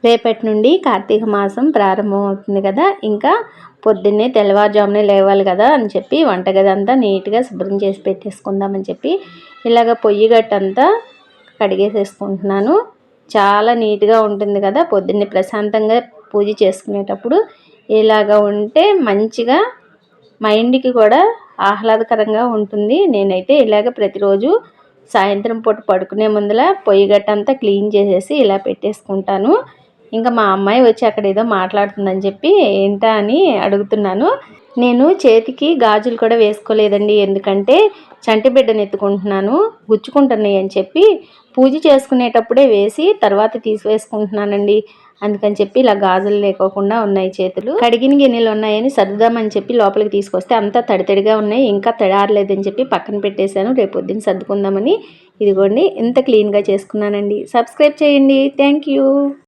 రేపటి నుండి కార్తీక మాసం ప్రారంభం అవుతుంది కదా, ఇంకా పొద్దున్నే తెల్లవారుజామునే లేవాలి కదా అని చెప్పి వంటగది అంతా నీట్గా శుభ్రం చేసి పెట్టేసుకుందామని చెప్పి ఇలాగ పొయ్యి గట్టంతా కడిగేసేసుకుంటున్నాను. చాలా నీట్గా ఉంటుంది కదా, పొద్దున్నే ప్రశాంతంగా పూజ చేసుకునేటప్పుడు ఇలాగ ఉంటే మంచిగా మైండ్కి కూడా ఆహ్లాదకరంగా ఉంటుంది. నేనైతే ఇలాగ ప్రతిరోజు సాయంత్రం పూట పడుకునే ముందల పొయ్యి గట్టంతా క్లీన్ చేసేసి ఇలా పెట్టేసుకుంటాను. ఇంకా మా అమ్మాయి వచ్చి అక్కడ ఏదో మాట్లాడుతుందని చెప్పి ఏంటా అని అడుగుతున్నాను. నేను చేతికి గాజులు కూడా వేసుకోలేదండి, ఎందుకంటే చంటి బిడ్డను ఎత్తుకుంటున్నాను, గుచ్చుకుంటున్నాయి అని చెప్పి పూజ చేసుకునేటప్పుడే వేసి తర్వాత తీసివేసుకుంటున్నానండి. అందుకని చెప్పి ఇలా గాజులు లేకోకుండా ఉన్నాయి చేతులు. కడిగిన గిన్నెలు ఉన్నాయని సర్దుదామని చెప్పి లోపలికి తీసుకొస్తే అంతా తడితడిగా ఉన్నాయి, ఇంకా తడారలేదని చెప్పి పక్కన పెట్టేశాను. రేపు పొద్దున్న సర్దుకుందామని ఇదిగోండి ఇంత క్లీన్గా చేసుకున్నానండి. సబ్స్క్రైబ్ చేయండి. Thank you.